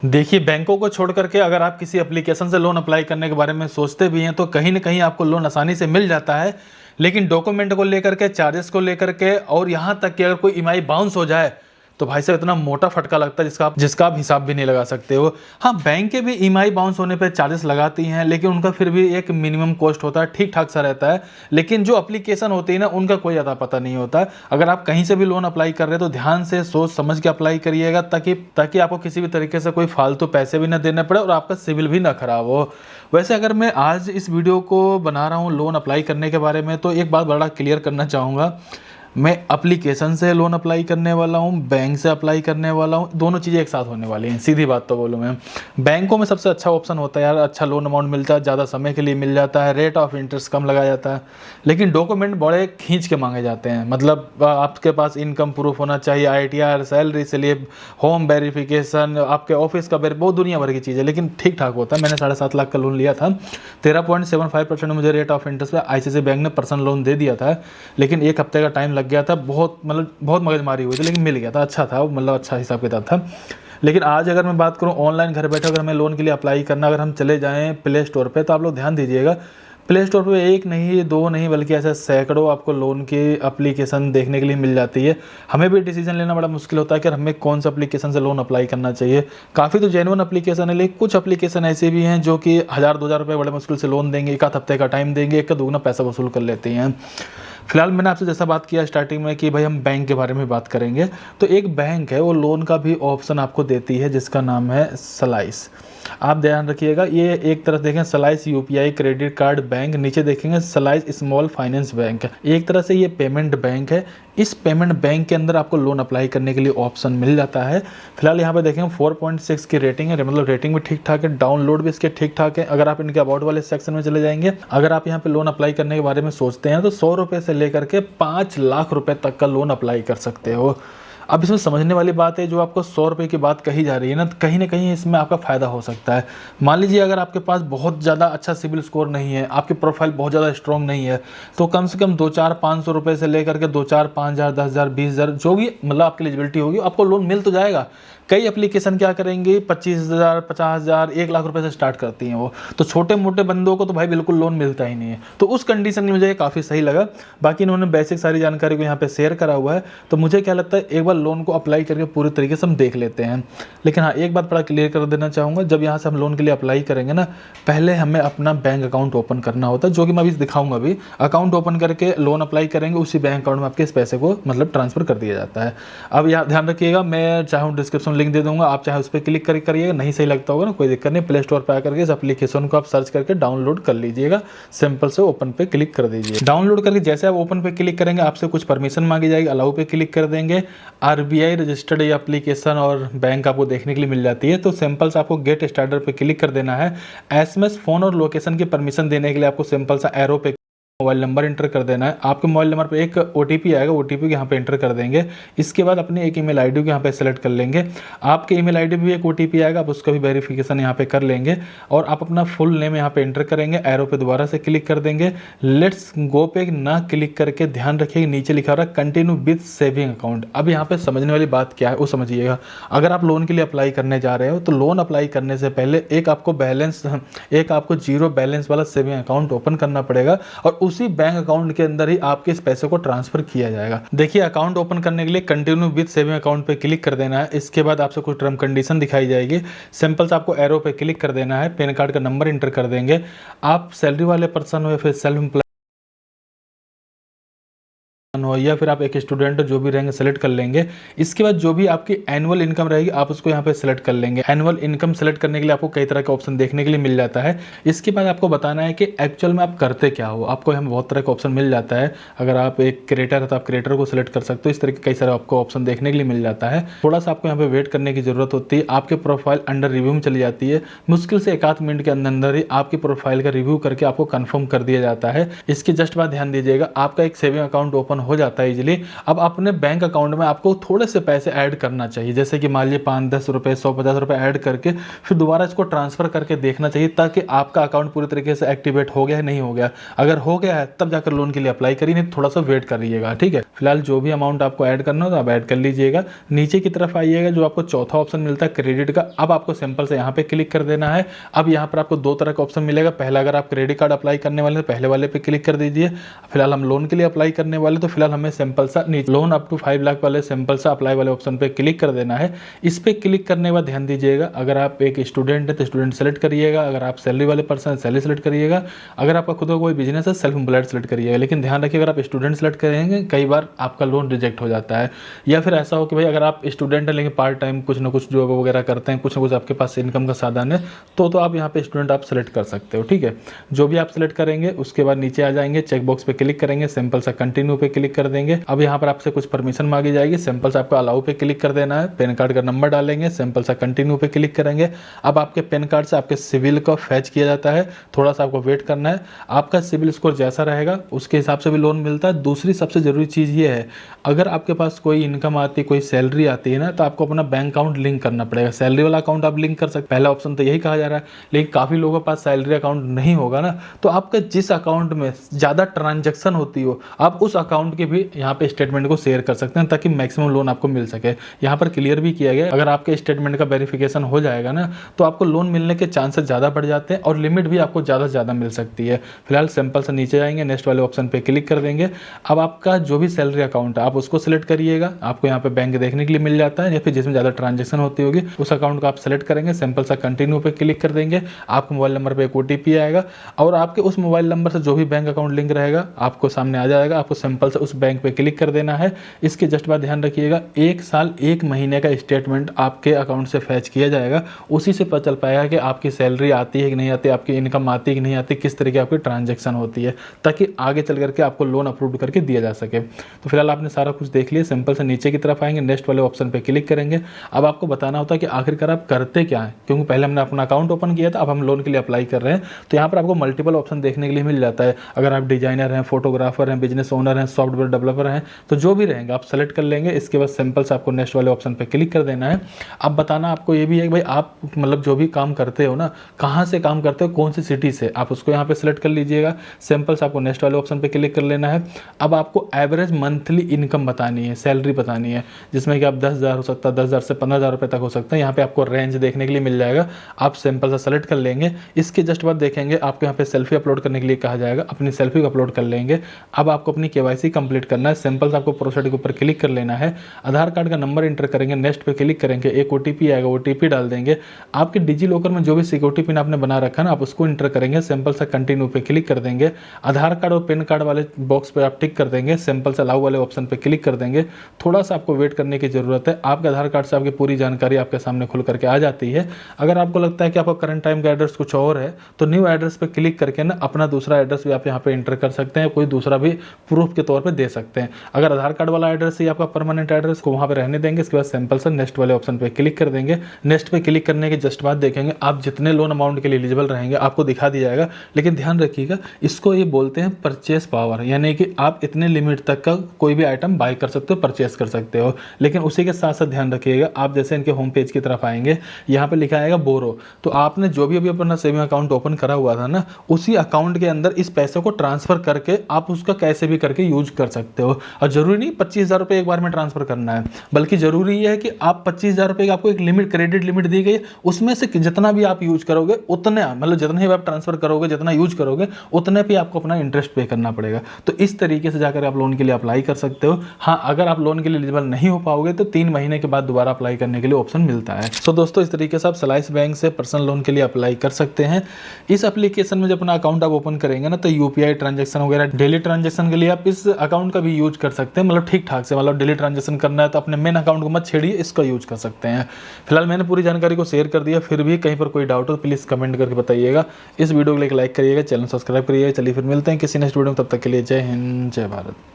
देखिए, बैंकों को छोड़ करके अगर आप किसी एप्लीकेशन से लोन अप्लाई करने के बारे में सोचते भी हैं तो कहीं न कहीं आपको लोन आसानी से मिल जाता है। लेकिन डॉक्यूमेंट को लेकर के, चार्जेस को लेकर के और यहाँ तक कि अगर कोई ईएमआई बाउंस हो जाए तो भाई साहब इतना मोटा फटका लगता है जिसका आप हिसाब भी नहीं लगा सकते हो। हाँ, बैंकें भी ईएमआई बाउंस होने पे चार्जेस लगाती हैं, लेकिन उनका फिर भी एक मिनिमम कॉस्ट होता है, ठीक-ठाक सा रहता है। लेकिन जो एप्लीकेशन होती है ना, उनका कोई अता पता नहीं होता। अगर आप कहीं से भी लोन अप्लाई कर रहे हैं तो ध्यान से सोच समझ के अप्लाई करिएगा ताकि आपको किसी भी तरीके से कोई फालतू पैसे भी ना देने पड़े और आपका सिविल भी ना खराब हो। वैसे अगर मैं आज इस वीडियो को बना रहा हूँ लोन अप्लाई करने के बारे में, तो एक बात बड़ा क्लियर करना चाहूँगा। मैं एप्लीकेशन से लोन अप्लाई करने वाला हूँ, बैंक से अप्लाई करने वाला हूँ, दोनों चीज़ें एक साथ होने वाली हैं। सीधी बात तो बोलूँ मैं, बैंकों में सबसे अच्छा ऑप्शन होता है यार, अच्छा लोन अमाउंट मिलता है, ज़्यादा समय के लिए मिल जाता है, रेट ऑफ इंटरेस्ट कम लगाया जाता है। लेकिन डॉक्यूमेंट बड़े खींच के मांगे जाते हैं, मतलब आपके पास इनकम प्रूफ होना चाहिए, ITR, salary slip, home verification, आपके ऑफिस का बहुत दुनिया भर की चीज़ है। लेकिन ठीक ठाक होता है। मैंने 7.5 लाख का लोन लिया था, 13.75% मुझे रेट ऑफ इंटरेस्ट पे ICICI बैंक ने पर्सनल लोन दे दिया था। लेकिन 1 हफ्ते का टाइम लग गया था, बहुत मगजमारी हुई थी, लेकिन मिल गया था। अच्छा था वो, मतलब अच्छा हिसाब किताब था। लेकिन आज अगर मैं बात करूं ऑनलाइन घर बैठे अगर हमें लोन के लिए अप्लाई करना, अगर हम चले जाएं प्ले स्टोर पे, तो आप लोग ध्यान दीजिएगा, प्ले स्टोर पे एक नहीं, दो नहीं, बल्कि ऐसे सैकड़ों आपको लोन की एप्लीकेशन देखने के लिए मिल जाती है। हमें भी डिसीजन लेना बड़ा मुश्किल होता है कि हमें कौन सा एप्लीकेशन से लोन अप्लाई करना चाहिए। काफ़ी तो जेन्युइन एप्लीकेशन है, लेकिन कुछ एप्लीकेशन ऐसे भी हैं जो कि 1000-2000 रुपये बड़े मुश्किल से लोन देंगे, 1 हफ्ते का टाइम देंगे, 1 का दुगना पैसा वसूल कर लेते हैं। फिलहाल मैंने आपसे जैसा बात किया स्टार्टिंग में कि भाई हम बैंक के बारे में बात करेंगे, तो एक बैंक है वो लोन का भी ऑप्शन आपको देती है जिसका नाम है स्लाइस। आप ध्यान रखिएगा, ये एक तरफ देखें slice UPI credit card bank, नीचे देखेंगे स्लाइस स्मॉल फाइनेंस बैंक। एक तरह से ये पेमेंट बैंक है। इस पेमेंट बैंक के अंदर आपको लोन अप्लाई करने के लिए ऑप्शन मिल जाता है। फिलहाल यहाँ पे देखेंगे 4.6 की रेटिंग है, मतलब रेटिंग भी ठीक ठाक है, डाउनलोड भी इसके ठीक ठाक है। अगर आप इनके अबाउट वाले सेक्शन में चले जाएंगे, अगर आप यहाँ पे लोन अप्लाई करने के बारे में सोचते हैं तो 100 रुपये से लेकर के 5 लाख रुपए तक का लोन अप्लाई कर सकते हो। अब इसमें समझने वाली बात है, जो आपको 100 रुपये की बात कही जा रही है ना, तो कहीं ना कहीं इसमें आपका फ़ायदा हो सकता है। मान लीजिए अगर आपके पास बहुत ज़्यादा अच्छा सिविल स्कोर नहीं है, आपकी प्रोफाइल बहुत ज़्यादा स्ट्रॉन्ग नहीं है, तो कम से कम 2-4-500 रुपये से लेकर के 2-4-5,000, 10,000, 20,000 जो भी मतलब आपकी एलिजिबिलिटी होगी, आपको लोन मिल तो जाएगा। कई एप्लीकेशन क्या करेंगे, 25,000, 50,000, 1 लाख रुपए से स्टार्ट करती हैं वो, तो छोटे मोटे बंदों को तो भाई बिल्कुल लोन मिलता ही नहीं है। तो उस कंडीशन में मुझे काफ़ी सही लगा। बाकी इन्होंने बेसिक सारी जानकारी को यहाँ पे शेयर करा हुआ है, तो मुझे क्या लगता है एक बार लोन को अप्लाई करके पूरी तरीके से हम देख लेते हैं। लेकिन हाँ, एक बात बड़ा क्लियर कर देना चाहूँगा, जब यहाँ से हम लोन के लिए अप्लाई करेंगे ना, पहले हमें अपना बैंक अकाउंट ओपन करना होता है, जो कि मैं अभी दिखाऊंगा। अभी अकाउंट ओपन करके लोन अप्लाई करेंगे, उसी बैंक अकाउंट में आपके इस पैसे को मतलब ट्रांसफर कर दिया जाता है। अब यहाँ ध्यान रखिएगा, मैं चाहूँ डिस्क्रिप्शन लिंक दे दूंगा, आप चाहे उस पर क्लिक करिएगा। नहीं सही लगता होगा ना, कोई दिक्कत नहीं, प्ले स्टोर पर आकर के इस एप्लीकेशन को आप सर्च करके डाउनलोड कर लीजिएगा। सिंपल से ओपन पे क्लिक कर दीजिए। डाउनलोड करके जैसे आप ओपन पे क्लिक करेंगे, आपसे कुछ परमिशन मांगी जाएगी, अलाउ पे क्लिक कर देंगे। RBI रजिस्टर्ड ये एप्लीकेशन और बैंक आपको देखने के लिए मिल जाती है, तो सिंपल से आपको गेट स्टार्टर पे क्लिक कर देना है। SMS, फोन और लोकेशन की परमिशन देने के लिए आपको सिंपल सा एरो पे मोबाइल नंबर इंटर कर देना है। आपके मोबाइल नंबर पे एक OTP आएगा, OTP को यहाँ पे इंटर कर देंगे। इसके बाद अपनी एक ईमेल आईडी को यहाँ पे सेलेक्ट कर लेंगे। आपके ईमेल आईडी भी एक OTP आएगा, आप उसका भी वेरिफिकेशन यहाँ पे कर लेंगे और आप अपना फुल नेम यहाँ पे इंटर करेंगे। एरो पे दोबारा से क्लिक कर देंगे। लेट्स गो पे ना क्लिक करके ध्यान रखिएगा, नीचे लिखा रहा है कंटिन्यू विद सेविंग अकाउंट। अब यहाँ पे समझने वाली बात क्या है वो समझिएगा। अगर आप लोन के लिए अप्लाई करने जा रहे हो, तो लोन अप्लाई करने से पहले एक आपको 0 बैलेंस वाला सेविंग अकाउंट ओपन करना पड़ेगा और उसी बैंक अकाउंट के अंदर ही आपके इस पैसे को ट्रांसफर किया जाएगा। देखिए, अकाउंट ओपन करने के लिए कंटिन्यू विद सेविंग अकाउंट पे क्लिक कर देना है। इसके बाद आपसे कुछ टर्म कंडीशन दिखाई जाएगी। सिंपल से आपको एरो पे क्लिक कर देना है, पैन कार्ड का नंबर इंटर कर देंगे। आप सैलरी वाले पर्सन हो या फिर सेल्फ एम्प्लॉय हो या फिर आप एक स्टूडेंट, जो भी रहेंगे सेलेक्ट कर लेंगे। इसके बाद जो भी आपकी एनुअल इनकम रहेगी, आप उसको यहाँ पे सेलेक्ट कर लेंगे। एनुअल इनकम सेलेक्ट करने के लिए आपको कई तरह के ऑप्शन देखने के लिए मिल जाता है। इसके बाद आपको बताना है कि एक्चुअल में आप करते क्या हो। आपको यहाँ बहुत तरह का ऑप्शन मिल जाता है। अगर आप एक क्रिएटर है तो आप क्रिएटर को सिलेक्ट कर सकते हो। इस तरह के कई सारे आपको ऑप्शन देखने के लिए मिल जाता है। थोड़ा सा आपको यहाँ पे वेट करने की जरूरत होती है। आपके प्रोफाइल अंडर रिव्यू में चली जाती है। मुश्किल से 1-8 मिनट के अंदर ही आपकी प्रोफाइल का रिव्यू करके आपको कन्फर्म कर दिया जाता है। इसके जस्ट बाद ध्यान दीजिएगा, आपका एक सेविंग अकाउंट ओपन हो जाता है इजीली। अब अपने बैंक अकाउंट में आपको थोड़े से पैसे ऐड करना चाहिए, जैसे कि मान लीजिए 5-10 रुपये, 100-50 रुपये ऐड करके फिर दोबारा इसको ट्रांसफ़र करके देखना चाहिए, ताकि आपका अकाउंट पूरी तरीके से एक्टिवेट हो गया है नहीं हो गया। अगर हो गया है तब जाकर लोन के लिए अप्लाई करिए, नहीं थोड़ा सा वेट करिएगा, ठीक है। फिलहाल जो भी अमाउंट आपको ऐड करना हो तो आप ऐड कर लीजिएगा। नीचे की तरफ आइएगा, जो आपको चौथा ऑप्शन मिलता है क्रेडिट का, अब आपको सिंपल से यहाँ पे क्लिक कर देना है। अब यहाँ पर आपको दो तरह का ऑप्शन मिलेगा। पहला, अगर आप क्रेडिट कार्ड अप्लाई करने वाले तो पहले वाले पे क्लिक कर दीजिए। फिलहाल हम लोन के लिए अप्लाई करने वाले तो फिलहाल हमें सिंपल सा लोन अप टू 5 लाख वाले सिंपल सा अप्लाई वाले ऑप्शन पे क्लिक कर देना है। इस पे क्लिक करने के बाद ध्यान दीजिएगा, अगर आप एक स्टूडेंट है तो स्टूडेंट सेलेक्ट करिएगा, अगर आप सैलरी वाले पर्सन सैलरी सेलेक्ट करिएगा, अगर आपका खुद का कोई बिजनेस है सेल्फ एम्प्लॉयड सेलेक्ट करिएगा। लेकिन ध्यान रखिए, अगर आप स्टूडेंट सेलेक्ट करेंगे कई बार आपका लोन रिजेक्ट हो जाता है। या फिर ऐसा हो कि भाई अगर आप स्टूडेंट हैं लेकिन पार्ट टाइम कुछ ना कुछ जॉब वगैरह करते हैं, कुछ ना कुछ आपके पास इनकम का साधन है, तो आप यहाँ पे स्टूडेंट आप सेलेक्ट कर सकते हो, ठीक है। जो भी आप सेलेक्ट करेंगे उसके बाद नीचे आ जाएंगे, चेक बॉक्स पे क्लिक करेंगे, सिंपल सा कंटिन्यू पे क्लिक कर देंगे। अब यहाँ पर आपसे कुछ परमिशन मांगी जाएगी, सिंपल सा आपको अलाउ पे क्लिक कर देना है। पैन कार्ड का नंबर डालेंगे, सिंपल सा कंटिन्यू पे क्लिक करेंगे। अब आपके पैन कार्ड से आपके सिविल को फैच किया जाता है, थोड़ा सा आपको वेट करना है। आपका सिविल स्कोर जैसा रहेगा उसके हिसाब से भी लोन मिलता है। दूसरी सबसे जरूरी चीज़ ये है, अगर आपके पास कोई इनकम आती है, कोई सैलरी आती है ना, तो आपको अपना बैंक अकाउंट लिंक करना पड़ेगा। सैलरी वाला अकाउंट आप लिंक कर सकते, पहला ऑप्शन तो यही कहा जा रहा है। लेकिन काफ़ी लोगों के पास सैलरी अकाउंट नहीं होगा ना, तो आपका जिस अकाउंट में ज़्यादा ट्रांजैक्शन होती हो आप उस अकाउंट के भी यहाँ पे स्टेटमेंट को शेयर कर सकते हैं, ताकि मैक्सिमम लोन आपको मिल सके। यहाँ पर क्लियर भी किया गया, अगर आपके स्टेटमेंट का वेरिफिकेशन हो जाएगा ना, तो आपको लोन मिलने के चांसेस ज़्यादा बढ़ जाते हैं और लिमिट भी आपको ज़्यादा से ज़्यादा मिल सकती है। फिलहाल सिंपल से नीचे जाएंगे, नेक्स्ट वाले ऑप्शन पे क्लिक कर देंगे। अब आपका जो भी सैलरी अकाउंट है आप उसको सिलेक्ट करिएगा, आपको यहाँ पे बैंक देखने के लिए मिल जाता है, या फिर जिसमें ज़्यादा ट्रांजेक्शन होती होगी उस अकाउंट को आप सेलेक्ट करेंगे, सिंपल सा कंटिन्यू पे क्लिक कर देंगे। आपके मोबाइल नंबर पे एक OTP आएगा और आपके उस मोबाइल नंबर से जो भी बैंक अकाउंट लिंक रहेगा आपको सामने आ जाएगा। आपको सिंपल से उस बैंक पे क्लिक कर देना है। इसके जस्ट बाद ध्यान रखिएगा, 1 साल 1 महीने का स्टेटमेंट आपके अकाउंट से फैच किया जाएगा। उसी से पता चल पाएगा कि आपकी सैलरी आती है कि नहीं आती, आपकी इनकम आती है कि नहीं आती, किस तरीके की आपकी ट्रांजैक्शन होती है, ताकि आगे चल करके आपको लोन अप्रूव करके दिया जा सके। तो फिलहाल आपने सारा कुछ देख लिया, सिंपल से नीचे की तरफ आएंगे, नेक्स्ट वाले ऑप्शन पे क्लिक करेंगे। अब आपको बताना होता है कि आखिरकार आप करते क्या है, क्योंकि पहले हमने अपना अकाउंट ओपन किया था, अब हम लोन के लिए अप्लाई कर रहे हैं। तो यहाँ पर आपको मल्टीपल ऑप्शन देखने के लिए मिल जाता है। अगर आप डिजाइनर हैं, फोटोग्राफर हैं, बिजनेस ओनर हैं, सॉफ्टवेयर डेवलपर हैं, तो जो भी रहेंगे आप सेलेक्ट कर लेंगे। इसके बाद सिंपल से आपको नेक्स्ट वाले ऑप्शन पे क्लिक कर देना है। अब बताना आपको ये भी है कि भाई आप मतलब जो भी काम करते हो ना, कहाँ से काम करते हो, कौन सी सिटी से, आप उसको यहाँ पे सेलेक्ट कर लीजिएगा। सिंपल से आपको नेक्स्ट वाले ऑप्शन पे क्लिक कर लेना है। अब आपको एवरेज मंथली इनकम बतानी है, सैलरी बतानी है, जिसमें कि आप 10,000 हो सकता है, 10,000 से 15,000 रुपये तक हो सकता है। यहाँ पे आपको रेंज देखने के लिए मिल जाएगा, आप सिंपल सा सेलेक्ट कर लेंगे। इसके जस्ट बाद देखेंगे आपको यहाँ पे सेल्फी अपलोड करने के लिए कहा जाएगा, अपनी सेल्फी को अपलोड कर लेंगे। अब आपको अपनी KYC कंप्लीट करना है, सिंपल से आपको प्रोसीड के ऊपर क्लिक कर लेना है। आधार कार्ड का नंबर इंटर करेंगे, नेक्स्ट पे क्लिक करेंगे, एक OTP आएगा, OTP डाल देंगे। आपके डिजी लॉकर में जो भी सिक्योरिटी पिन आपने बना रखा है ना, आप उसको इंटर करेंगे, सिंपल सा कंटिन्यू पे क्लिक कर देंगे। आधार कार्ड और पैन कार्ड वाले बॉक्स पे आप टिक कर देंगे, सिंपल से अलाउ वाले ऑप्शन पे क्लिक कर देंगे। थोड़ा सा आपको वेट करने की जरूरत है, आपके आधार कार्ड से आपकी पूरी जानकारी आपके सामने खुल करके आ जाती है। अगर आपको लगता है कि आपका करंट टाइम का एड्रेस कुछ और है, तो न्यू एड्रेस पे क्लिक करके ना अपना दूसरा एड्रेस भी आप यहाँ पे इंटर कर सकते हैं, कोई दूसरा भी प्रूफ के तौर पे दे सकते हैं। अगर आधार कार्ड वाला एड्रेस ही आपका परमानेंट एड्रेस को वहाँ पे रहने देंगे। इसके बाद सिंपल से नेक्स्ट वाले ऑप्शन पे क्लिक कर देंगे। नेक्स्ट पे क्लिक करने के जस्ट बाद देखेंगे आप जितने लोन अमाउंट के लिए एलिजिबल रहेंगे आपको दिखा दिया जाएगा। लेकिन ध्यान रखिएगा, इसको ये बोलते हैं परचेस पावर, यानी कि आप इतने लिमिट तक का कोई भी आइटम बाय कर सकते हो, परचेस कर सकते हो। लेकिन उसी के साथ साथ ध्यान रखिएगा, आप जैसे इनके होम पेज की तरफ आएंगे, यहाँ पे लिखा आएगा बोरो, तो आपने जो भी अभी अपना सेविंग अकाउंट ओपन करा हुआ था ना, उसी अकाउंट के अंदर इस पैसे को ट्रांसफर करके आप उसका कैसे भी करके यूज कर सकते हो। और जरूरी नहीं 25,000 रुपये एक बार में ट्रांसफर करना है, बल्कि जरूरी यह है कि आप 25,000 रुपये की आपको एक लिमिट, क्रेडिट लिमिट दी गई, उसमें से जितना भी आप यूज करोगे उतने, मतलब जितने भी आप ट्रांसफर करोगे, जितना यूज करोगे उतने पे आपको अपना इंटरेस्ट पे करना पड़ेगा। तो इस तरीके से जाकर आप लोन के लिए अप्लाई कर सकते हो। हाँ, अगर आप लोन के लिए एलिजिबल नहीं हो पाओगे तो 3 महीने के बाद दोबारा अप्लाई करने के लिए ऑप्शन मिलता है। सो दोस्तों, इस तरीके से आप स्लाइस बैंक से पर्सनल लोन के लिए अप्लाई कर सकते हैं। इस एप्लीकेशन में जब अपना अकाउंट आप ओपन करेंगे ना, तो UPI ट्रांजैक्शन वगैरह डेली ट्रांजैक्शन के लिए आप इस अकाउंट का भी यूज कर सकते हैं, मतलब ठीक ठाक से, मतलब डेली ट्रांजैक्शन करना है तो अपने मेन अकाउंट को मत छेड़िए, इसका यूज कर सकते हैं। फिलहाल मैंने पूरी जानकारी को शेयर कर दिया, फिर भी कहीं पर कोई डाउट हो तो प्लीज़ कमेंट करके बताइएगा। इस वीडियो को लाइक करिएगा, चैनल सब्सक्राइब करिएगा। चलिए फिर मिलते हैं किसी नेक्स्ट वीडियो में, तब तक के लिए जय हिंद, जय भारत।